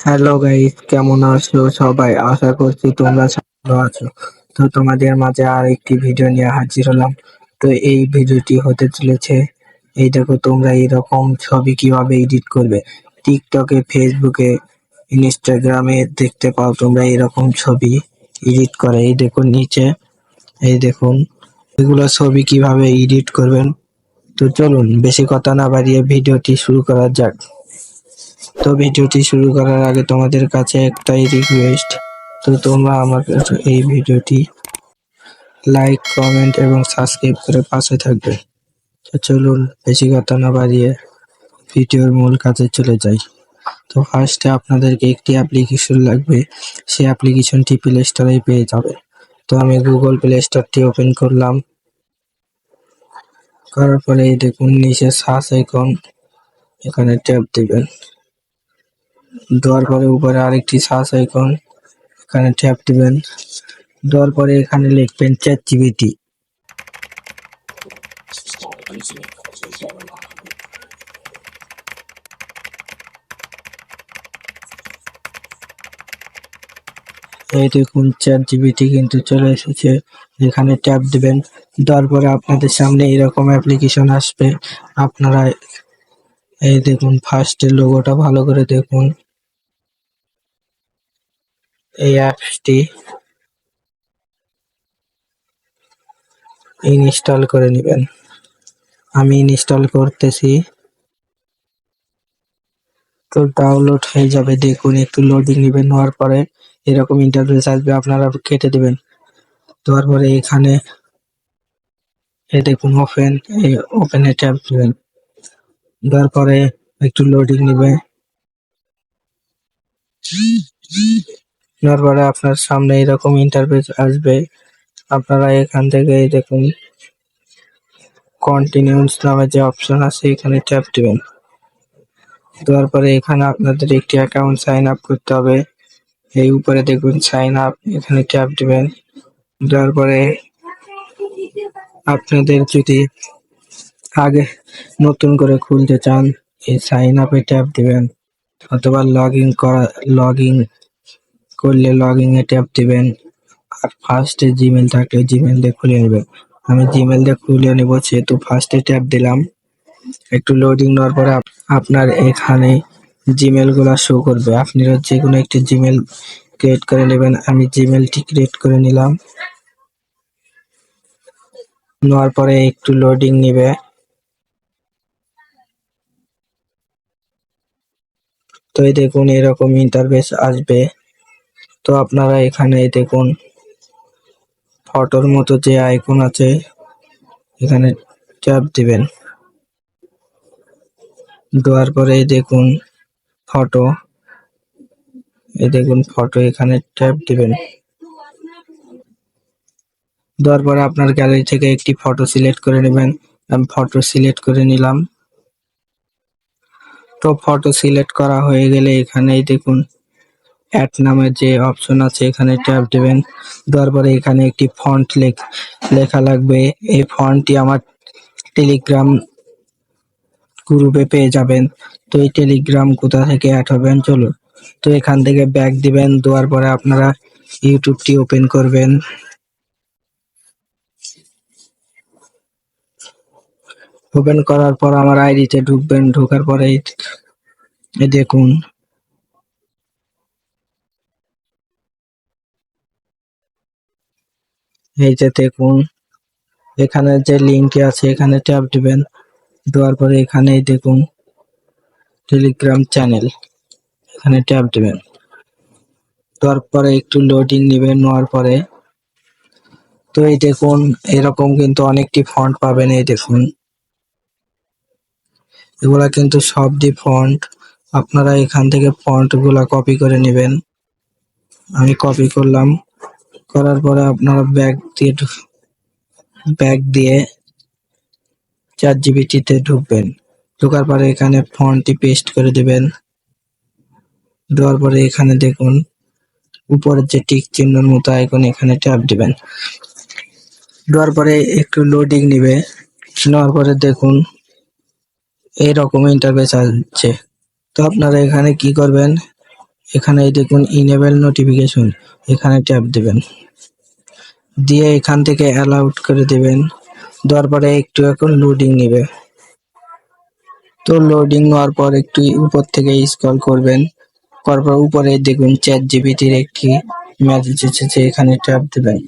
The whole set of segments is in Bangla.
হ্যালো গাইস, কেমন আছো সবাই? আশা করছি তোমরা ভালো আছো। তো তোমাদের মাঝে আর একটি ভিডিও নিয়ে হাজির হলাম। তো এই ভিডিওটি হতে চলেছে, এই দেখো তোমরা এরকম ছবি কিভাবে এডিট করবে। টিকটকে, ফেসবুকে, ইনস্টাগ্রামে দেখতে পাও তোমরা এরকম ছবি এডিট করে। এই দেখুন নিচে, এই দেখুন এগুলো ছবি কিভাবে এডিট করবেন। তো চলুন বেশি কথা না বাড়িয়ে ভিডিওটি শুরু করা যাক। তো ভিডিওটি শুরু করার আগে তোমাদের কাছে একটাই রিকোয়েস্ট, তো তোমরা আমার এই ভিডিওটি লাইক, কমেন্ট এবং সাবস্ক্রাইব করে পাশে থাকবে। তো চলুন বেশি কথা না বাড়িয়ে ভিডিওর মূল কাজে চলে যাই। তো ফার্স্টে আপনাদেরকে একটি অ্যাপ্লিকেশন লাগবে, সেই অ্যাপ্লিকেশনটি প্লে স্টোরে পেয়ে যাবে। তো আমি গুগল প্লে স্টোরটি ওপেন করলাম। করার পরে এই দেখুন নিচে সার্চ আইকন, এখানে ট্যাপ দিবেন। দেওয়ার পরে উপরে আরেকটি সার্চ আইকন, এখানে ট্যাপ দিবেন। দেওয়ার পরে এখানে লিখবেন চ্যাট জিপিটি। এই দেখুন চ্যাট জিপিটি কিন্তু চলে এসেছে, এখানে ট্যাপ দিবেন। দেওয়ার পরে আপনাদের সামনে এরকম অ্যাপ্লিকেশন আসবে। আপনারা এই দেখুন ফার্স্টের লোগোটা ভালো করে দেখুন। এই অ্যাপসটি ইনস্টল করে নেবেন। আমি ইনস্টল করতেছি। তো ডাউনলোড হয়ে যাবে, দেখুন একটু লোডিং নেবেন। নেওয়ার পরে এরকম ইন্টারফেস আসবে, আপনারা কেটে দেবেন। দেওয়ার পরে এখানে এই দেখুন ওপেন, এই ওপেনে ট্যাপ দিবেন। দেওয়ার পরে একটু লোডিং নেবে। নেওয়ার পরে আপনার সামনে এরকম ইন্টারফেস আসবে। আপনারা এখান থেকে এই দেখুন কন্টিনিউস নামে যে অপশন আছে, এখানে ট্যাপ দিবেন। দেওয়ার পরে এখানে আপনাদের একটি অ্যাকাউন্ট সাইন আপ করতে হবে। এই উপরে দেখুন সাইন আপ, এখানে ট্যাপ দিবেন। দেওয়ার পরে আপনাদের যদি আগে নতুন করে খুলতে চান, এই সাইন আপে ট্যাপ দিবেন, অথবা লগ ইন করলে লগ ইন এ ট্যাপ দিবেন। আর ফার্স্টে জিমেল থাকলে জিমেল দিয়ে খুলে নেবেন। আমি জিমেল দিয়ে খুলে নেব, সেহেতু ফার্স্টে ট্যাপ দিলাম। একটু লোডিং নেওয়ার পরে আপনার এখানে জিমেল গুলা শো করবে। আপনারা যে কোনো একটি জিমেল ক্রিয়েট করে নেবেন। আমি জিমেলটি ক্রিয়েট করে নিলাম। নেওয়ার পরে একটু লোডিং নেবে। তো এই দেখুন এরকম ইন্টারফেস আসবে। তো আপনারা এখানে দেখুন ফটোর মতো যে আইকন আছে, এখানে ট্যাপ দিবেন। দেওয়ার পরে দেখুন ফটো, এই দেখুন ফটো, এখানে ট্যাপ দিবেন। দেওয়ার পরে আপনার গ্যালারি থেকে একটি ফটো সিলেক্ট করে নেবেন। আমি ফটো সিলেক্ট করে নিলাম। তো ফটো সিলেক্ট করা হয়ে গেলে এখানে দেখুন অ্যাড নামের যে অপশন আছে, এখানে ট্যাপ দিবেন। দেওয়ার পরে এখানে একটি ফন্ট লেখা লাগবে। এই ফন্টটি আমার টেলিগ্রাম গ্রুপে পেয়ে যাবেন। তো এই টেলিগ্রাম কোথা থেকে অ্যাড হবেন, চলুন। তো এখান থেকে ব্যাক দিবেন। দেওয়ার পরে আপনারা ইউটিউবটি ওপেন করবেন। ওপেন করার পর আমার আইডিতে ঢুকবেন। ঢোকার পরে এই দেখুন এই যে দেখুন এখানে যে লিঙ্কটি আছে, এখানে ট্যাপ দিবেন। দেওয়ার পরে এখানে দেখুন টেলিগ্রাম চ্যানেল, এখানে ট্যাপ দিবেন। দেওয়ার পরে একটু লোডিং নেবেন। নেওয়ার পরে তো এই দেখুন এরকম কিন্তু অনেকটি ফন্ট পাবেন। এই দেখুন এগুলা কিন্তু সবটি ফন্ট। আপনারা এখান থেকে ফন্ট গুলা কপি করে নেবেন। আমি কপি করলাম। করার পরে আপনারা ব্যাক দিয়ে চ্যাট জিপিটিতে ঢুকবেন। ঢোকার পরে এখানে ফন্টটি পেস্ট করে দেবেন। দেওয়ার পরে এখানে দেখুন উপরের যে টিক চিহ্নের মতো আইকন, এখানে ট্যাপ দিবেন। দেওয়ার পরে একটু লোডিং নিবে। নেওয়ার পরে দেখুন এইরকম ইন্টারফেস আসছে। তো আপনারা এখানে কি করবেন, এখানে এই দেখুন ইনেবল নোটিফিকেশন, এখানে ট্যাপ দেবেন, দিয়ে এখান থেকে অ্যালাউড করে দেবেন। দেওয়ার পরে একটু এখন লোডিং নেবে। তো লোডিং হওয়ার পর একটু উপর থেকে স্ক্রল করবেন, করার পর উপরে দেখুন চ্যাট জিপিটির একটি মেসেজ এসেছে, এখানে ট্যাপ দেবেন।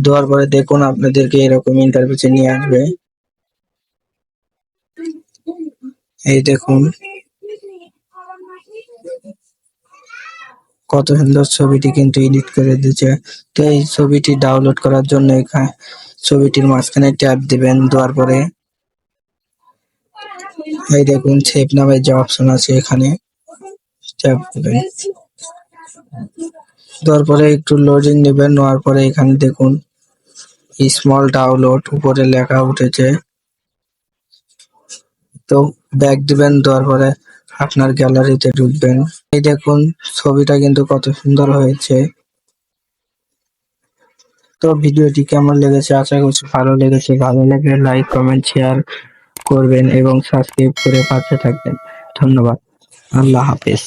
দেওয়ার পরে দেখুন আপনাদেরকে এরকম ইন্টারফেসে নিয়ে আসবে। এই দেখুন কত সুন্দর ছবিটি কিন্তু এডিট করে দিয়েছে। তো এই ছবিটি ডাউনলোড করার জন্য এখানে ছবিটির মাঝখানে ট্যাপ দিবেন। দেওয়ার পরে এই দেখুন সেভ নামে যে অপশন আছে এখানে ট্যাপ দিবেন। দেওয়ার পরে একটু লোডিং নেবেন, নেওয়ার পরে এখানে দেখুন স্মল ডাউনলোড উপরে লেখা উঠেছে। তো ব্যাক দিবেন, দেওয়ার পরে আপনার গ্যালারিতে ঢুকবেন। এই দেখুন ছবিটা কিন্তু কত সুন্দর হয়েছে। তো ভিডিওটি কেমন লেগেছে আশা করছি ভালো লেগেছে। ভালো লাগলে লাইক কমেন্ট শেয়ার করবেন এবং সাবস্ক্রাইব করে পাশে থাকবেন। ধন্যবাদ। আল্লাহ হাফেজ।